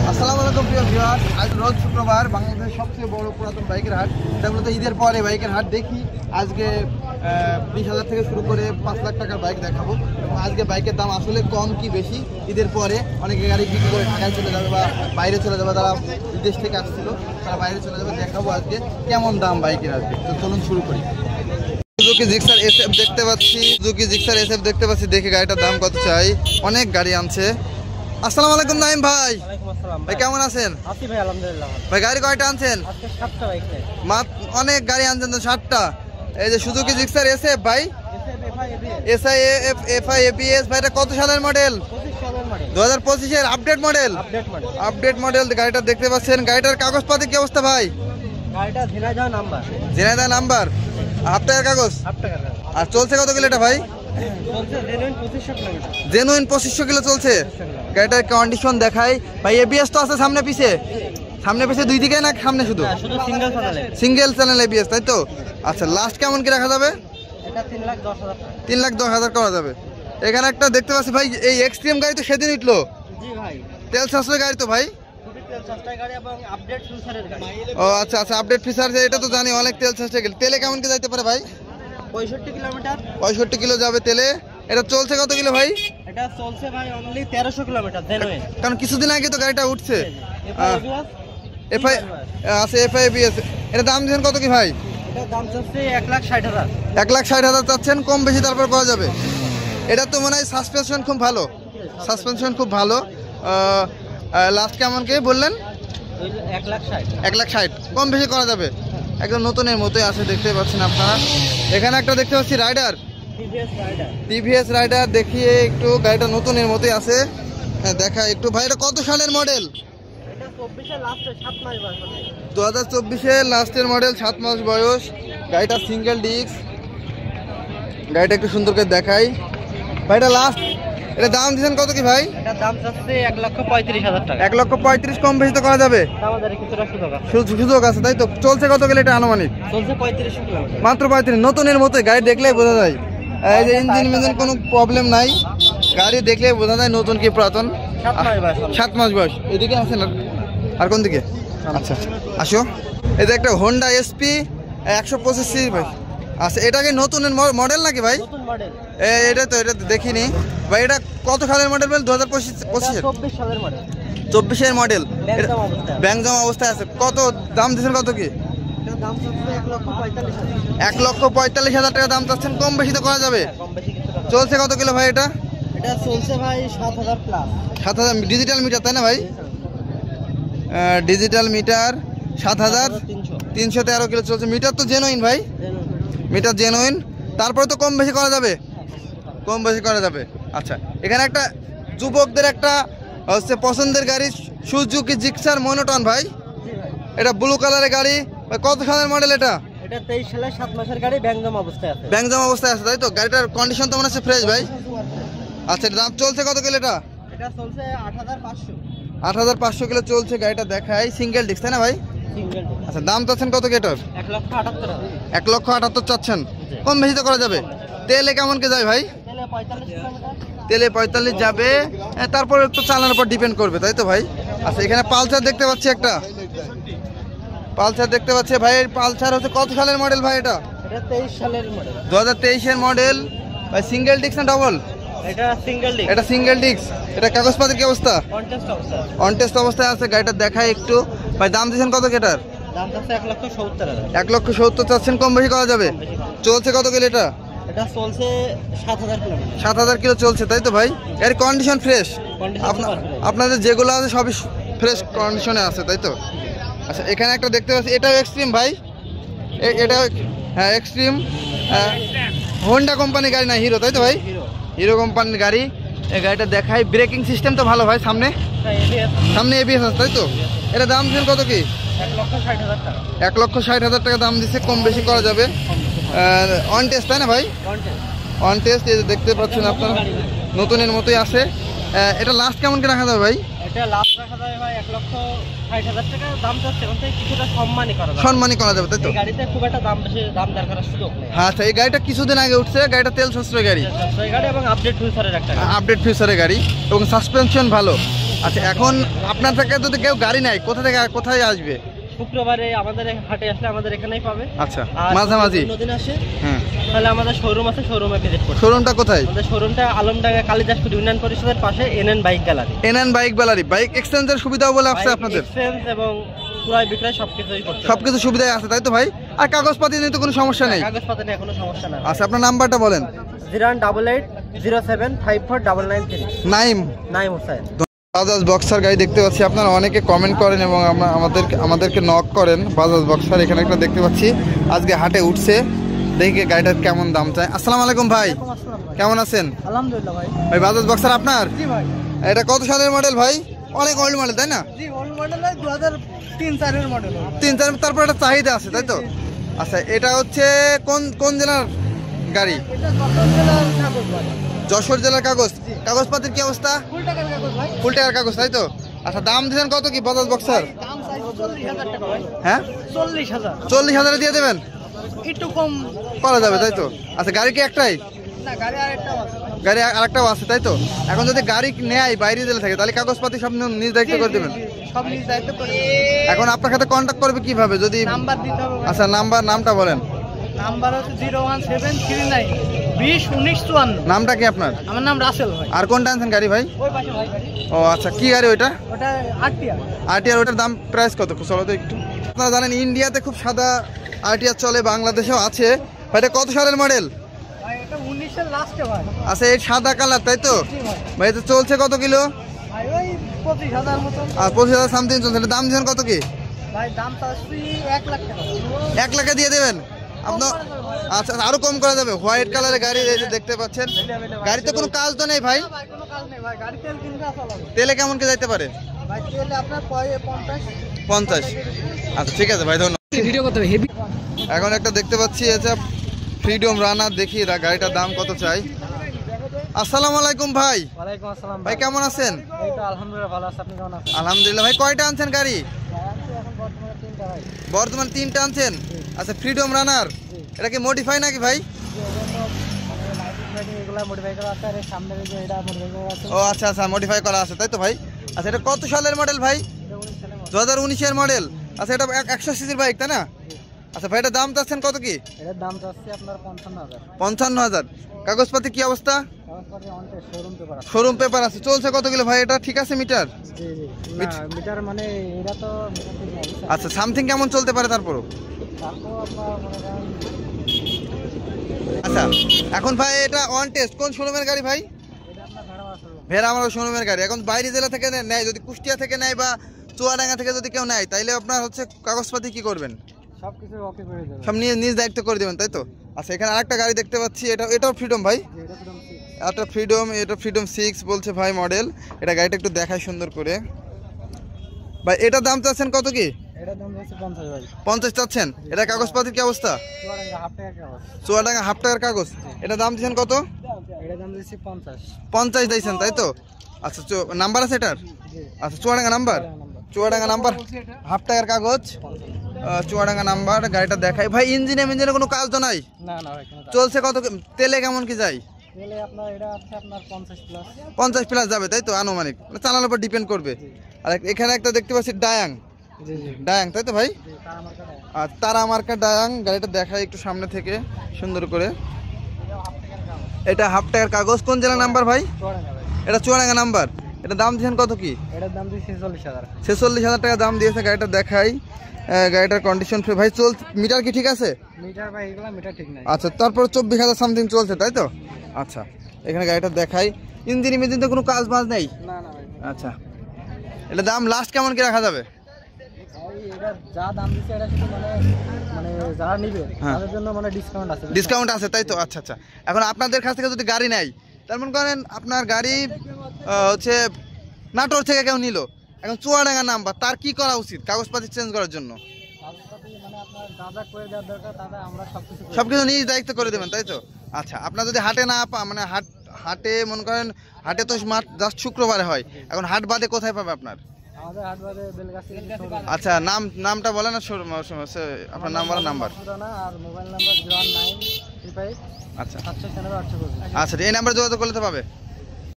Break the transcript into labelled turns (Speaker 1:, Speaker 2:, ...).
Speaker 1: আসসালামু আলাইকুম প্রিয় ভিউয়ার্স, আজ রোজ শুক্রবার, বাংলাদেশের সবচেয়ে বড় পুরাতন বাইকের হাট। এটা মূলত ঈদের পরে বাইকের হাট। দেখি আজকে 20,000 থেকে শুরু করে 5 লাখ টাকার বাইক দেখাবো। এবং আজকে বাইকের দাম আসলে কম কি বেশি, ঈদের পরে অনেকে গাড়ি বিক্রি করে ঢাকায় চলে যাবে বা বাইরে চলে যাবে, তারা বিদেশ থেকে আসছিল, তারা বাইরে চলে যাবে। দেখাবো আজকে কেমন দাম বাইকের আজকে। তো চলুন শুরু করি। সুজুকি জিক্সার এসএফ দেখতে পাচ্ছি, সুজুকি জিক্সার এসএফ দেখতে পাচ্ছি। দেখি গাড়িটার দাম কত চাই। অনেক গাড়ি আনছে। আসসালামু আলাইকুম নাইম ভাই। ভাই কেমন আছেন?
Speaker 2: আছি ভাই, আলহামদুলিল্লাহ।
Speaker 1: ভাই গাড়ি কয়টা আনছেন?
Speaker 2: আজকে 7টা বাইক ভাই।
Speaker 1: অনেক গাড়ি আনছেন তো, 7টা। এই যে সুজুকি জিক্সার এসএফ ভাই, এফআই এবিএস ভাই, এটা কত সালের মডেল? 2025 এর আপডেট মডেল। আপডেট মডেল গাড়িটা দেখতে পাচ্ছেন। গাড়িটার কাগজপাতি কি অবস্থা ভাই?
Speaker 2: গাড়িটা Jhenaidah number.
Speaker 1: Jhenaidah number, half টাকার কাগজ। আর চলছে কত কিলো এটা ভাই? জেনুইন 2500 কিলো চলছে। গাড়িটার কন্ডিশন দেখাই ভাই। এবিএস তো আছে সামনে পিছে? সামনে পিছে দুই দিকে না সামনে শুধু? সিঙ্গেল চ্যানেল এবিএস, তাই তো? আচ্ছা, লাস্ট কেমন কি রাখা যাবে? 3,10,000 করা যাবে। এখানে একটা দেখতে পাচ্ছি ভাই, এই এক্সট্রিম গাড়ি তো সেদিন উঠলো। তেল সাশ্রয় গাড়ি তো ভাই। ও আচ্ছা আচ্ছা, আপডেট ফিচার। এটা তো জানি, অনেক তেল সাশ্রয়। তেলে কেমন কি যাইতে পারে ভাই?
Speaker 2: 65 কিলোমিটার। 65
Speaker 1: কিলো যাবে তেলে। এটা চলছে কত কিলো ভাই?
Speaker 2: এটা চলছে ভাই অনলি 1300 কিলোমিটার।
Speaker 1: কারণ কিছুদিন আগে তো গাড়িটা উঠছে। এফআই আছে, এফআই এবিএস। এটা দাম দিচ্ছেন কত কি ভাই?
Speaker 2: এটা দাম চাচ্ছে 1,60,000।
Speaker 1: 1,60,000 চাচ্ছেন, কম বেশি তারপর করা যাবে। এটা তো মনে হয় সাসপেনশন খুব ভালো, সাসপেনশন খুব ভালো। লাস্ট কেমন কি বললেন? 1,60,000, কম বেশি করা যাবে। একদম নতুনের মতোই আছে, দেখতে পাচ্ছেন আপনারা। এখানে একটা দেখতে পাচ্ছি রাইডার, টিভিএস রাইডার। দেখিয়ে একটু, গাড়িটা নতুনের মতোই আছে। দেখা একটু ভাই, এটা কত সালের মডেল? 2024-এর লাস্টের মডেল, 7 মাস বয়স। গাড়িটা সিঙ্গেল ডিস্ক। গাড়িটা একটু সুন্দর করে দেখাই ভাই। এটা লাস্ট, এটা দাম দিচ্ছেন কত কি ভাই?
Speaker 2: এটা দাম চাচ্ছে 1,35,000 টাকা।
Speaker 1: 1,35,000, কম বেশি তো করা যাবে? সুযোগ আছে, তাই তো? চলছে কত গেলে এটা আনুমানিক?
Speaker 2: চলছে 3500 কিলোমিটার।
Speaker 1: মাত্র 35। নতুনের মতোই, গাড়ি দেখলেই বোঝা যায়। এই যে ইঞ্জিন মিঞ্জিন কোনো প্রবলেম নাই, গাড়ি দেখলেই বোঝা যায় নতুন কি পুরাতন। 7 মাস বয়স। এদিকে আছেন আর কোন দিকে? আচ্ছা আসো। এই যে একটা হোন্ডা এসপি 125 ভাই আচ্ছা, এটা কি নতুনের মডেল নাকি ভাই? এটা তো, এটা দেখিনি ভাই। এটা কত সালের মডেল বল? 2024-এর মডেল। ব্যাংক জমা অবস্থায় আছে। কত দাম দিচ্ছেন কত কি? 1,45,000 টাকা দাম চাচ্ছেন, কম বেশি তো করা যাবে? চলছে কত কিলো ভাই এটা?
Speaker 2: এটা চলছে ভাই 7,000 প্লাস।
Speaker 1: 7,000 ডিজিটাল মিটার, তাই না ভাই? ডিজিটাল মিটার 7,313 কিলো চলছে। মিটার তো জেনুইন ভাই, মিটার জেনুইন। তারপরে তো কম বেশি করা যাবে, কম বেশি করা যাবে। আচ্ছা, এখানে একটা যুবকদের একটা হচ্ছে পছন্দের গাড়ি, সুজুকি জিক্সার মনোটন ভাই। এটা ব্লু কালারের গাড়ি। কত সালের মডেল এটা?
Speaker 2: এটা 23 সালের 7 মাসের গাড়ি, ব্যাংক জমা অবস্থায় আছে।
Speaker 1: ব্যাংক জমা অবস্থায় আছে, তাই তো? গাড়িটার কন্ডিশন তো মনে হচ্ছে ফ্রেশ ভাই। আচ্ছা, দাম চলছে কত কিলো এটা?
Speaker 2: এটা চলছে 8,500।
Speaker 1: 8,500 কিলো চলছে। গাড়িটা দেখাই, সিঙ্গেল ডিস্ক, তাই না ভাই?
Speaker 2: Single disc.
Speaker 1: আচ্ছা, দাম চাচ্ছেন কত কেটার?
Speaker 2: 1,78,000।
Speaker 1: 1,78,000 চাচ্ছেন, কম বেশি তো করা যাবে। তেলে কেমন কে যায় ভাই?
Speaker 2: তেলে 45 কিলোমিটার।
Speaker 1: তেলে 45 যাবে। তারপরে তো চালানোর উপর ডিপেন্ড করবে, তাই তো ভাই? আচ্ছা, এখানে পালসার দেখতে পাচ্ছি, একটা পালসার দেখতে পাচ্ছি ভাই। পালসার হচ্ছে কত সালের মডেল ভাই এটা?
Speaker 2: এটা 23 সালের মডেল।
Speaker 1: 2023-এর মডেল ভাই। সিঙ্গেল ডিস্ক না ডবল?
Speaker 2: এটা সিঙ্গেল ডিস্ক।
Speaker 1: এটা সিঙ্গেল ডিস্ক। এটা কাগজপাতির কি অবস্থা?
Speaker 2: অন টেস্ট
Speaker 1: অবস্থায় আছে। গাড়িটা দেখাই একটু ভাই। দাম দিচ্ছেন কত কেটার?
Speaker 2: দাম চাচ্ছে 1,70,000।
Speaker 1: 1,70,000 চাচ্ছেন, কম বেশি করা যাবে। চলছে কত কিলো এটা?
Speaker 2: এটা চলছে 7,000 কিলোমিটার।
Speaker 1: 7,000 কিলো চলছে, তাই তো ভাই? এর কন্ডিশন ফ্রেশ? আপনাদের যেগুলো আছে সবই ফ্রেশ কন্ডিশনে আছে, তাই তো? আচ্ছা, এখানে একটা দেখতে পাচ্ছি, এটাও এক্সট্রিম ভাই। এটা হ্যাঁ এক্সট্রিম, হোন্ডা কোম্পানির গাড়ি না হিরো, তাই তো ভাই? হিরো কোম্পানির গাড়ি। এই গাড়িটা দেখাই। ব্রেকিং সিস্টেম তো ভালো ভাই? সামনে এবিএস আছে, তাই তো? এটা দাম দিচ্ছেন কত কি?
Speaker 2: 1,60,000 টাকা।
Speaker 1: 1,60,000 টাকা দাম দিচ্ছে, কম বেশি করা যাবে। অন টেস্ট, তাই না ভাই? On test. এই দেখতে পাচ্ছেন আপনারা, নতুনের মতোই আছে। এটা লাস্ট কেমন কি রাখা যাবে ভাই?
Speaker 2: এটা লাস্ট রাখা যাবে ভাই 1,60,000 টাকা দাম চাচ্ছে। কিছুটা
Speaker 1: সম্মানই করা যাবে, তাই তো?
Speaker 2: গাড়িতে খুব একটা দাম বেশি দাম দরকার সুযোগ নেই।
Speaker 1: আচ্ছা, এই গাড়িটা কিছুদিন আগে উঠছে। গাড়িটা তেল সাশ্রয় গাড়ি
Speaker 2: এবং আপডেট ফিউচারের একটা
Speaker 1: আপডেট ফিউচারের গাড়ি, এবং সাসপেনশন ভালো। আচ্ছা, এখন আপনার থেকে যদি কেউ গাড়ি নেয় কোথা থেকে কোথায় আসবে?
Speaker 2: শুক্রবারে আমাদের হাটে আসলে আমাদের এখানেই পাবে।
Speaker 1: আচ্ছা,
Speaker 2: আর
Speaker 1: মাঝামাঝি
Speaker 2: দিন আসে
Speaker 1: হ্যাঁ,
Speaker 2: তাহলে আমাদের শোরুম আছে, শোরুমে ভিজিট করুন।
Speaker 1: শোরুমটা কোথায়?
Speaker 2: আমাদের শোরুমটা আলমডাঙ্গা কালিদাসপুর ইউনিয়ন পরিষদের পাশে NN bike gallery.
Speaker 1: NN bike gallery. Bike এক্সচেঞ্জের সুবিধাও বলে আসছে আপনাদের?
Speaker 2: এক্সচেঞ্জ এবং ক্রয় বিক্রয় সবকিছুই করতে হবে।
Speaker 1: সবকিছু সুবিধাই আছে তাই তো ভাই? আর কাগজপাতি নিয়ে তো কোনো সমস্যা নেই?
Speaker 2: কাগজপত্র নিয়ে কোনো সমস্যা না।
Speaker 1: আচ্ছা, আপনার নাম্বারটা বলেন।
Speaker 2: 08807549993।
Speaker 1: নাইম
Speaker 2: হোসেন।
Speaker 1: বাজাজ বক্সার গাড়ি দেখতে পাচ্ছি, আপনারা অনেকে কমেন্ট করেন এবং আমাদেরকে নক করেন। বাজাজ বক্সার এখানে একটা দেখতে পাচ্ছি, আজকে হাটে উঠছে, দেখি গাড়িটার কেমন দাম চায়। আসসালামু আলাইকুম ভাই, কেমন আছেন?
Speaker 2: আলহামদুলিল্লাহ ভাই।
Speaker 1: ভাই বাজাজ বক্সার আপনার?
Speaker 2: জি ভাই।
Speaker 1: এটা কত সালের মডেল ভাই? অনেক ওল্ড মডেল তাই না?
Speaker 2: জি, ওল্ড মডেল 2003-4 এর মডেল।
Speaker 1: 3-4, তারপর একটা চাহিদা আছে তাই তো? আচ্ছা, এটা হচ্ছে কোন জেলার গাড়ি?
Speaker 2: এটা যশোর জেলার কাগজ ভাই।
Speaker 1: যশোর জেলার কাগজ। কাগজপাতির কি অবস্থা?
Speaker 2: ফুল টাকার কাগজ ভাই।
Speaker 1: ফুল টাকার কাগজ তাই তো? আচ্ছা, দাম দিয়েছেন কত কি বাজাজ বক্সার?
Speaker 2: দাম চাইছে 40,000 টাকা ভাই।
Speaker 1: হ্যাঁ,
Speaker 2: 40,000।
Speaker 1: 40,000 দিয়ে দেবেন?
Speaker 2: একটু কম
Speaker 1: করা যাবে তাই তো? আচ্ছা, গাড়ি কি একটাই?
Speaker 2: না, গাড়ি আরেকটাও আছে।
Speaker 1: গাড়ি আরেকটাও আছে তাই তো? এখন যদি গাড়ি নেয় বাইরে জেলা থাকে তাহলে কাগজপাতি সব নিজ দায়িত্ব করে দেবেন?
Speaker 2: সব নিজ দায়িত্ব করে।
Speaker 1: এখন আপনার সাথে কন্ট্যাক্ট করবে কিভাবে যদি?
Speaker 2: নাম্বার দিতে হবে।
Speaker 1: আচ্ছা, নামটা বলেন।
Speaker 2: নাম্বার হচ্ছে 01739201954।
Speaker 1: নামটা কি আপনার?
Speaker 2: আমার নাম রাসেল ভাই।
Speaker 1: আর কোনটা আনছেন গাড়ি ভাই?
Speaker 2: ওই পাশে ভাই গাড়ি।
Speaker 1: ও আচ্ছা, কি গাড়ি ওইটা?
Speaker 2: ওটা আরটিআর।
Speaker 1: আরটিআর। ওটার দাম প্রাইস কত চলো তো একটু। আপনারা জানেন ইন্ডিয়াতে খুব সাদা আরটিআর চলে, বাংলাদেশেও আছে। ভাই এটা কত সালের মডেল?
Speaker 2: ভাই এটা 19 এর লাস্টে ভাই।
Speaker 1: আচ্ছা, এই সাদা কালার তাই তো?
Speaker 2: জি ভাই।
Speaker 1: ভাই এটা চলছে কত কিলো?
Speaker 2: ভাই ওই 25,000 মতো।
Speaker 1: আর 25,000 সামথিং চলছে। এটা দাম দিচ্ছেন কত কি?
Speaker 2: ভাই দাম চাচ্ছি 1 লাখ টাকা।
Speaker 1: 1 লাখে দিয়ে দেবেন আপনার? আচ্ছা, আরো কম করা যাবে। হোয়াইট কালারের গাড়ি এই যে দেখতে পাচ্ছেন, গাড়িতে কোনো কাজ তো নেই ভাই?
Speaker 2: ভাই কোনো কাজ নেই ভাই, গাড়ি তেল কিনতে আসা লাগবে।
Speaker 1: তেলে কেমন কি যাইতে পারে?
Speaker 2: ভাই তেলে আপনার
Speaker 1: 50। আচ্ছা, ঠিক আছে ভাই, ধন্যবাদ।
Speaker 2: ভিডিও করতে হবে হেভি।
Speaker 1: এখন একটা দেখতে পাচ্ছি, এটা ফ্রিডম রানার, দেখি গাড়িটার দাম কত চাই। আসসালামু আলাইকুম ভাই।
Speaker 2: ওয়ালাইকুম আসসালাম
Speaker 1: ভাই কেমন আছেন?
Speaker 2: এই তো আলহামদুলিল্লাহ ভালো আছি, আপনি কেমন আছেন?
Speaker 1: আলহামদুলিল্লাহ। ভাই কয়টা আনছেন গাড়ি?
Speaker 2: এখন বর্তমানে 3টা ভাই।
Speaker 1: বর্তমানে 3টা আনছেন? আচ্ছা, ফ্রিডম রানার। এটা কি মডিফাই নাকি ভাই?
Speaker 2: এগুলা মডিফাই করা আছে, আর এর সামনে যে এটা মডিফাই করা আছে।
Speaker 1: ও আচ্ছা আচ্ছা, মডিফাই করা আছে তাই তো ভাই? আচ্ছা, এটা কত সালের মডেল ভাই? 2019 এর মডেল। আচ্ছা, এটা 100 সিসির বাইক তাই না? আচ্ছা ভাই, এটা দাম চাচ্ছেন কত কি?
Speaker 2: এর দাম চাচ্ছি আপনার 55,000।
Speaker 1: 55,000। কাগজপাতি কি অবস্থা?
Speaker 2: কাগজপত্র অনটে শোরুম পেপার আছে।
Speaker 1: শোরুম পেপার আছে। চলছে কত কিলো ভাই? এটা ঠিক আছে মিটার?
Speaker 2: জি জি। না মিটার মানে এটা তো মিটার ঠিক নাই।
Speaker 1: আচ্ছা, সামথিং কেমন চলতে পারে তারপরও?
Speaker 2: তারপর আপনার মনে করেন।
Speaker 1: আচ্ছা, এখন ভাই এটা অন টেস্ট কোন শোরুমের গাড়ি ভাই?
Speaker 2: এটা আপনার ভাড়া শোরুম।
Speaker 1: ভেড়ামারা শোরুমের গাড়ি। এখন বাইরে জেলা থেকে নেয়, যদি কুষ্টিয়া থেকে নেয় বা চুয়াডাঙ্গা থেকে যদি কেউ নেয়, তাইলে আপনার হচ্ছে কাগজপাতি কি করবেন?
Speaker 2: সবকিছু ওকে করে দেবে।
Speaker 1: সব নিজ দায়িত্ব করে দেবেন তাই তো? আচ্ছা, এখানে আরেকটা গাড়ি দেখতে পাচ্ছি, এটাও ফ্রিডম ভাই?
Speaker 2: এটা একদম ঠিক।
Speaker 1: এটা ফ্রিডম 6 বলছে ভাই মডেল। এটা গাড়িটা একটু দেখায় সুন্দর করে ভাই। এটার দাম চাচ্ছেন কত কি?
Speaker 2: এটার দাম হচ্ছে 50 ভাই।
Speaker 1: 50 চাচ্ছেন? এটা কাগজপাতির কি অবস্থা?
Speaker 2: চুয়াডাঙ্গা হাফ টাকা কাগজ।
Speaker 1: চুয়াডাঙ্গা হাফ টাকার কাগজ। এটা দাম দিচ্ছেন কত?
Speaker 2: এটার দাম দিচ্ছি 50।
Speaker 1: 50 দিয়েছেন তাই তো? আচ্ছা, নাম্বার আছে এটার?
Speaker 2: জি।
Speaker 1: আচ্ছা, Chuadanga number. Chuadanga number, half টাকার কাগজ, চুয়াডাঙ্গা নাম্বার। গাড়িটা দেখাই ভাই। ইঞ্জিনে কোনো কাজ তো নাই?
Speaker 2: না না ভাই কোনো কাজ।
Speaker 1: চলছে কত? তেলে কেমন কি যায়?
Speaker 2: তেলে আপনার এটা আছে আপনার 50 প্লাস।
Speaker 1: 50 প্লাস যাবে তাই তো? আনুমানিক চালানোর উপর ডিপেন্ড করবে। আর এখানে একটা দেখতে পাচ্ছি ডায়াং।
Speaker 2: জি জি।
Speaker 1: ডায়াং তাই তো ভাই?
Speaker 2: জি, তার আমার কাছে।
Speaker 1: আর তারা মার্কা ডায়াং। গাড়িটা দেখাই একটু সামনে থেকে সুন্দর করে। এটা হাফ টাকার কাগজ। কোন জেলা নাম্বার ভাই?
Speaker 2: চুয়াডাঙ্গা ভাই।
Speaker 1: এটা চুয়াডাঙ্গা নাম্বার। এটা দাম দিয়েছেন কত কি?
Speaker 2: এটার দাম দিচ্ছি 46,000।
Speaker 1: 46,000 টাকা দাম দিয়েছে। গাড়িটা দেখাই, গাড়িটার কন্ডিশন ফ্রি ভাই। মিটার কি ঠিক আছে?
Speaker 2: মিটার ভাই এগুলা মিটার ঠিক নাই।
Speaker 1: আচ্ছা, তারপর 24,000 সামথিং চলছে তাই তো? আচ্ছা, এখানে গাড়িটা দেখাই। ইঞ্জিন তো কোনো কাজ বাজ নেই?
Speaker 2: না না ভাই।
Speaker 1: আচ্ছা, এটা দাম লাস্ট কেমন কি রাখা যাবে?
Speaker 2: ভাই এটা যা দাম দিচ্ছে এটা শুধু মানে মানে যারা নিবে তাদের জন্য মানে ডিসকাউন্ট আছে।
Speaker 1: ডিসকাউন্ট আছে তাই তো? আচ্ছা আচ্ছা। এখন আপনাদের কাছ থেকে যদি গাড়ি নেয়, তার মনে করেন আপনার গাড়ি হচ্ছে নাটোর থেকে কেউ নিল, এখন চুয়াডাঙ্গা নাম্বার, তার কি করা উচিত কাগজপাতি চেঞ্জ করার জন্য?
Speaker 2: কাগজপত্র মানে আপনার যা যা করে দেওয়ার দরকার তাহলে আমরা সবকিছু করে
Speaker 1: সবকিছু নিজ দায়িত্ব করে দেবেন তাই তো? আচ্ছা, আপনার যদি হাটে না মানে হাটে মনে করেন, হাটে তো জাস্ট শুক্রবারে হয়, এখন হাট বাদে কোথায় পাবে আপনার?
Speaker 2: আমাদের হাট বাজারে বেলগাছি।
Speaker 1: আচ্ছা, নামটা বলেন না, আপনার নাম বলেন, নাম্বার।
Speaker 2: আর মোবাইল নাম্বার 01935।
Speaker 1: আচ্ছা
Speaker 2: 796 825।
Speaker 1: আচ্ছা, এই নাম্বারে যোগাযোগ করলে তো পাবে।